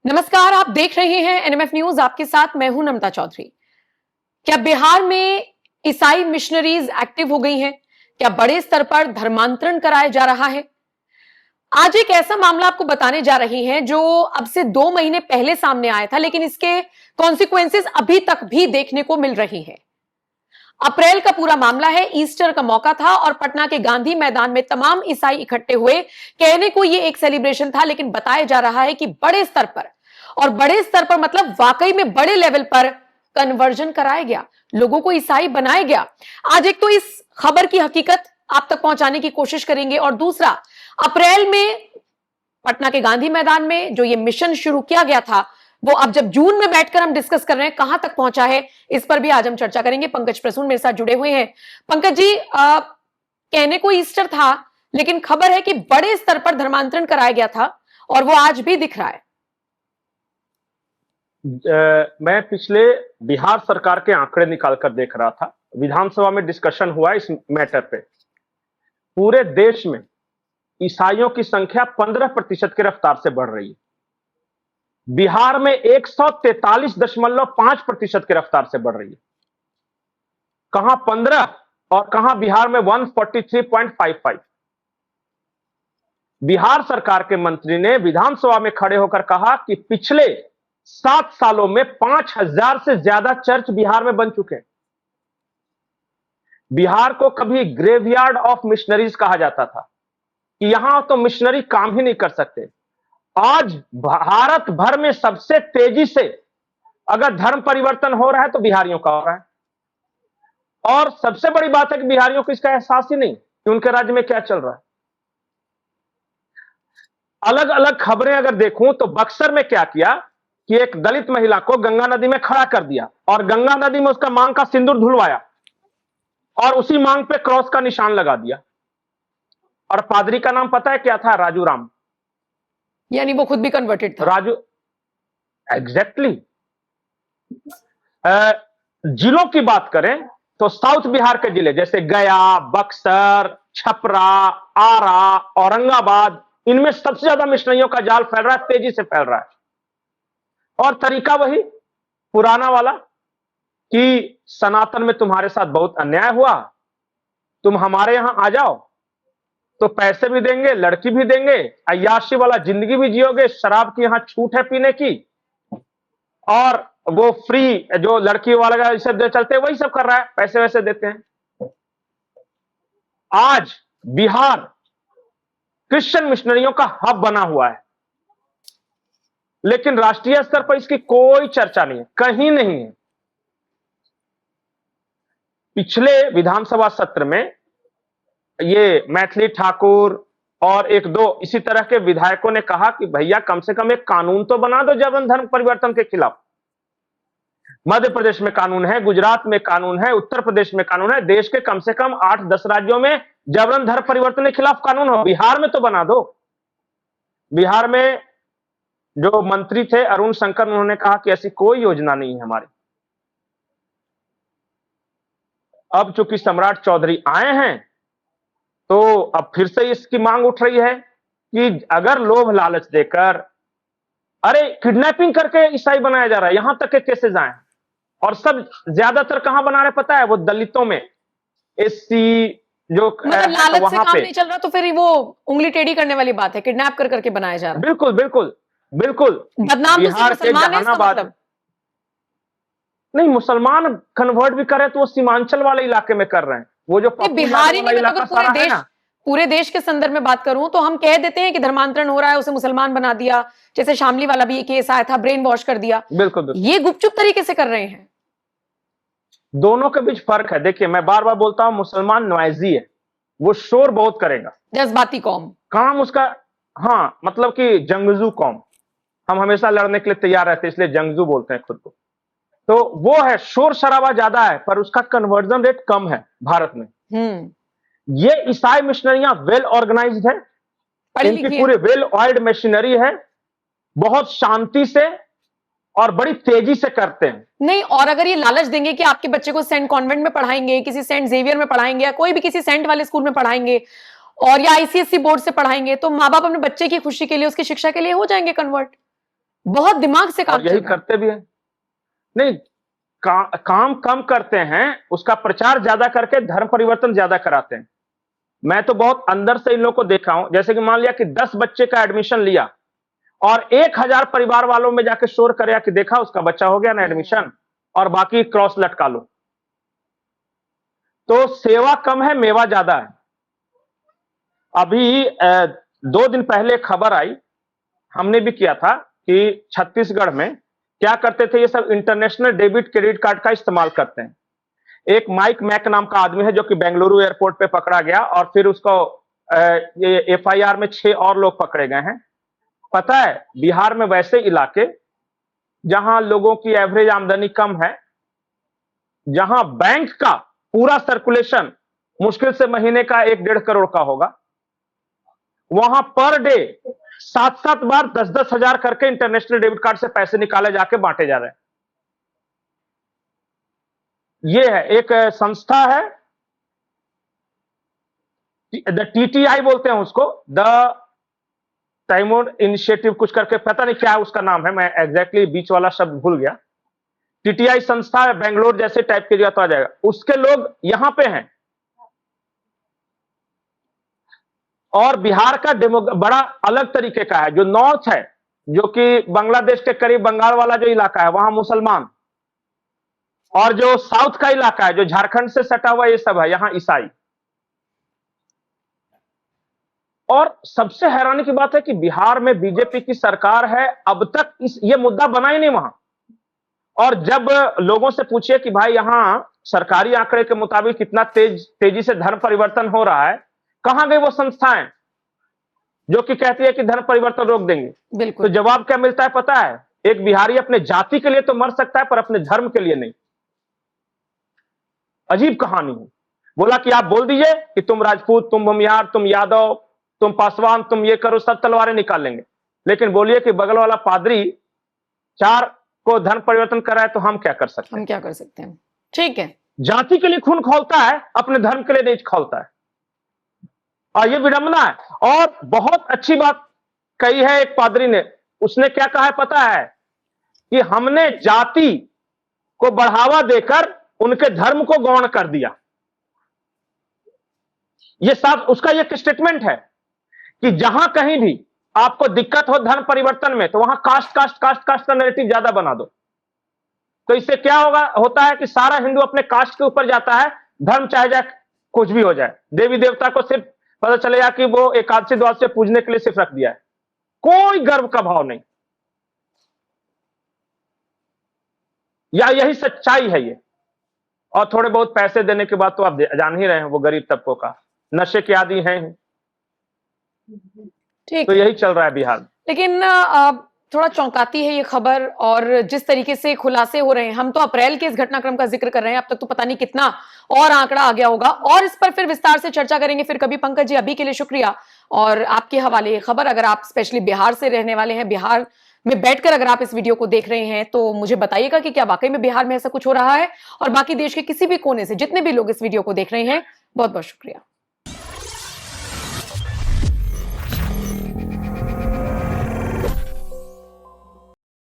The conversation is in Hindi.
नमस्कार, आप देख रहे हैं एनएमएफ न्यूज। आपके साथ मैं हूं नम्रता चौधरी। क्या बिहार में ईसाई मिशनरीज एक्टिव हो गई हैं? क्या बड़े स्तर पर धर्मांतरण कराया जा रहा है? आज एक ऐसा मामला आपको बताने जा रही हैं जो अब से 2 महीने पहले सामने आया था, लेकिन इसके कॉन्सिक्वेंसेस अभी तक भी देखने को मिल रही है। अप्रैल का पूरा मामला है। ईस्टर का मौका था और पटना के गांधी मैदान में तमाम ईसाई इकट्ठे हुए। कहने को यह एक सेलिब्रेशन था, लेकिन बताया जा रहा है कि बड़े स्तर पर, और बड़े स्तर पर मतलब वाकई में बड़े लेवल पर कन्वर्जन कराया गया, लोगों को ईसाई बनाया गया। आज एक तो इस खबर की हकीकत आप तक पहुंचाने की कोशिश करेंगे, और दूसरा अप्रैल में पटना के गांधी मैदान में जो ये मिशन शुरू किया गया था, वो अब जब जून में बैठकर हम डिस्कस कर रहे हैं, कहां तक पहुंचा है, इस पर भी आज हम चर्चा करेंगे। पंकज प्रसून मेरे साथ जुड़े हुए हैं। पंकज जी, कहने को ईस्टर था, लेकिन खबर है कि बड़े स्तर पर धर्मांतरण कराया गया था और वो आज भी दिख रहा है। मैं पिछले बिहार सरकार के आंकड़े निकालकर देख रहा था। विधानसभा में डिस्कशन हुआ इस मैटर पे। पूरे देश में ईसाइयों की संख्या 15% की रफ्तार से बढ़ रही है। बिहार में 143.5% की रफ्तार से बढ़ रही है। कहां 15 और कहां बिहार में 143.55। बिहार सरकार के मंत्री ने विधानसभा में खड़े होकर कहा कि पिछले 7 सालों में 5000 से ज्यादा चर्च बिहार में बन चुके हैं। बिहार को कभी ग्रेवयार्ड ऑफ मिशनरीज कहा जाता था कि यहां तो मिशनरी काम ही नहीं कर सकते। आज भारत भर में सबसे तेजी से अगर धर्म परिवर्तन हो रहा है तो बिहारियों का हो रहा है। और सबसे बड़ी बात है कि बिहारियों को इसका एहसास ही नहीं कि उनके राज्य में क्या चल रहा है। अलग अलग खबरें अगर देखूं तो बक्सर में क्या किया कि एक दलित महिला को गंगा नदी में खड़ा कर दिया और गंगा नदी में उसका मांग का सिंदूर धुलवाया और उसी मांग पे क्रॉस का निशान लगा दिया। और पादरी का नाम पता है क्या था? राजू राम। यानी वो खुद भी कन्वर्टेड था। राजू, एग्जैक्टली। जिलों की बात करें तो साउथ बिहार के जिले जैसे गया, बक्सर, छपरा, आरा, औरंगाबाद, इनमें सबसे ज्यादा मिशनरियों का जाल फैल रहा है, तेजी से फैल रहा है। और तरीका वही पुराना वाला कि सनातन में तुम्हारे साथ बहुत अन्याय हुआ, तुम हमारे यहां आ जाओ तो पैसे भी देंगे, लड़की भी देंगे, अय्याशी वाला जिंदगी भी जियोगे, शराब की यहां छूट है पीने की, और वो फ्री जो लड़की वाला सब चलते वही सब कर रहा है, पैसे वैसे देते हैं। आज बिहार क्रिश्चियन मिशनरियों का हब बना हुआ है, लेकिन राष्ट्रीय स्तर पर इसकी कोई चर्चा नहीं है, कहीं नहीं है। पिछले विधानसभा सत्र में ये मैथिली ठाकुर और एक दो इसी तरह के विधायकों ने कहा कि भैया कम से कम एक कानून तो बना दो जबरन धर्म परिवर्तन के खिलाफ। मध्य प्रदेश में कानून है, गुजरात में कानून है, उत्तर प्रदेश में कानून है, देश के कम से कम 8-10 राज्यों में जबरन धर्म परिवर्तन के खिलाफ कानून हो, बिहार में तो बना दो। बिहार में जो मंत्री थे अरुण शंकर, उन्होंने कहा कि ऐसी कोई योजना नहीं है हमारी। अब चूंकि सम्राट चौधरी आए हैं तो अब फिर से इसकी मांग उठ रही है कि अगर लोभ लालच देकर, अरे किडनैपिंग करके ईसाई बनाया जा रहा है, यहां तक के केसेस आए हैं। और सब ज्यादातर कहां बना रहे पता है? वो दलितों में, एससी जो मतलब लालच वहां से काम पे नहीं चल रहा तो फिर वो उंगली टेढ़ी करने वाली बात है, किडनैप कर करके बनाया जा रहा है। बिल्कुल बिल्कुल बिल्कुल। बदनाम तो बिहार के मुसलमान है इसका जहानाबाद मतलब? नहीं, मुसलमान कन्वर्ट भी करे तो वो सीमांचल वाले इलाके में कर रहे हैं। वो जो बिहारी नहीं, मैं तो इलाका पूरे देश के संदर्भ में बात करूं तो हम कह देते हैं कि धर्मांतरण हो रहा है, उसे मुसलमान बना दिया, जैसे शामली वाला भी एक केस आया था, ब्रेन वॉश कर दिया। बिल्कुल। ये गुपचुप तरीके से कर रहे हैं। दोनों के बीच फर्क है। देखिए, मैं बार बार बोलता हूं, मुसलमान नॉइजी है, वो शोर बहुत करेगा, जज्बाती कौम, काम उसका, हाँ मतलब कि जंगजू कौम। हम हमेशा लड़ने के लिए तैयार रहते हैं, इसलिए जंगजू बोलते हैं खुद को। तो वो है, शोर शराबा ज्यादा है पर उसका कन्वर्जन रेट कम है भारत में। ये ईसाई मिशनरियां वेल ऑर्गेनाइज्ड है, इनकी पूरी वेल ऑयल्ड मशीनरी है, बहुत शांति से और बड़ी तेजी से करते हैं। नहीं, और अगर ये लालच देंगे कि आपके बच्चे को सेंट कॉन्वेंट में पढ़ाएंगे, किसी सेंट जेवियर में पढ़ाएंगे, या कोई भी किसी सेंट वाले स्कूल में पढ़ाएंगे, और या आईसीएसई बोर्ड से पढ़ाएंगे, तो माँ बाप अपने बच्चे की खुशी के लिए, उसकी शिक्षा के लिए हो जाएंगे कन्वर्ट। बहुत दिमाग से काम और यही चल रहा है। करते भी हैं। नहीं, काम कम करते हैं, उसका प्रचार ज्यादा करके धर्म परिवर्तन ज्यादा कराते हैं। मैं तो बहुत अंदर से इन लोगों को देखा हूं। जैसे कि मान लिया कि 10 बच्चे का एडमिशन लिया और 1000 परिवार वालों में जाके शोर करे कि देखा उसका बच्चा हो गया ना एडमिशन, और बाकी क्रॉस लटका लो। तो सेवा कम है, मेवा ज्यादा है। अभी 2 दिन पहले खबर आई, हमने भी किया था कि छत्तीसगढ़ में क्या करते थे, ये सब इंटरनेशनल डेबिट क्रेडिट कार्ड का इस्तेमाल करते हैं। एक माइक मैक नाम का आदमी है जो कि बेंगलुरु एयरपोर्ट पे पकड़ा गया और फिर उसको ये एफआईआर में 6 और लोग पकड़े गए हैं। पता है, बिहार में वैसे इलाके जहां लोगों की एवरेज आमदनी कम है, जहां बैंक का पूरा सर्कुलेशन मुश्किल से महीने का 1-1.5 करोड़ का होगा, वहां पर डे 7-7 बार 10-10 हजार करके इंटरनेशनल डेबिट कार्ड से पैसे निकाले जाके बांटे जा रहे हैं। ये है, एक संस्था है, द टीटीआई बोलते हैं उसको, द तैमूर इनिशिएटिव कुछ करके, पता नहीं क्या है उसका नाम है, मैं एग्जैक्टली बीच वाला शब्द भूल गया। टीटीआई संस्था है, बेंगलोर जैसे टाइप की जगह तो आ जाएगा, उसके लोग यहां पे हैं। और बिहार का डेमो बड़ा अलग तरीके का है। जो नॉर्थ है, जो कि बांग्लादेश के करीब बंगाल वाला जो इलाका है, वहां मुसलमान, और जो साउथ का इलाका है जो झारखंड से सटा हुआ, ये सब है, यहां ईसाई। और सबसे हैरानी की बात है कि बिहार में बीजेपी की सरकार है, अब तक ये मुद्दा बना ही नहीं वहां। और जब लोगों से पूछिए कि भाई यहां सरकारी आंकड़े के मुताबिक कितना तेजी से धर्म परिवर्तन हो रहा है, कहां गई वो संस्थाएं जो कि कहती है कि धर्म परिवर्तन रोक देंगे? बिल्कुल। तो जवाब क्या मिलता है पता है? एक बिहारी अपने जाति के लिए तो मर सकता है पर अपने धर्म के लिए नहीं। अजीब कहानी है। बोला कि आप बोल दीजिए कि तुम राजपूत, तुम भूमिहार, तुम यादव, तुम पासवान, तुम ये करो, सब तलवारें निकाल लेंगे। लेकिन बोलिए कि बगल वाला पादरी 4 को धर्म परिवर्तन कराए तो हम क्या कर सकते हैं? हम क्या कर सकते हैं? ठीक है। जाति के लिए खून खौलता है, अपने धर्म के लिए नहीं खौलता है, और ये विडंबना है। और बहुत अच्छी बात कही है एक पादरी ने। उसने क्या कहा है पता है? कि हमने जाति को बढ़ावा देकर उनके धर्म को गौण कर दिया। ये साफ उसका एक स्टेटमेंट है कि जहां कहीं भी आपको दिक्कत हो धर्म परिवर्तन में, तो वहां कास्ट कास्ट कास्ट कास्ट का नैरेटिव ज्यादा बना दो। तो इससे क्या होता है कि सारा हिंदू अपने कास्ट के ऊपर जाता है, धर्म चाहे जाए कुछ भी हो जाए। देवी देवता को सिर्फ पता चलेगा कि वो एकादशी द्वादशी पूजने के लिए सिर्फ रख दिया है, कोई गर्व का भाव नहीं। या यही सच्चाई है ये। और थोड़े बहुत पैसे देने के बाद तो आप जान ही रहे हैं वो गरीब तबकों का नशे के आदी हैं। ठीक। तो यही चल रहा है बिहार में। लेकिन थोड़ा चौंकाती है ये खबर, और जिस तरीके से खुलासे हो रहे हैं। हम तो अप्रैल के इस घटनाक्रम का जिक्र कर रहे हैं, अब तक तो पता नहीं कितना और आंकड़ा आ गया होगा, और इस पर फिर विस्तार से चर्चा करेंगे फिर कभी। पंकज जी, अभी के लिए शुक्रिया। और आपके हवाले ये खबर, अगर आप स्पेशली बिहार से रहने वाले हैं, बिहार में बैठकर अगर आप इस वीडियो को देख रहे हैं, तो मुझे बताइएगा कि क्या वाकई में बिहार में ऐसा कुछ हो रहा है, और बाकी देश के किसी भी कोने से जितने भी लोग इस वीडियो को देख रहे हैं, बहुत बहुत शुक्रिया।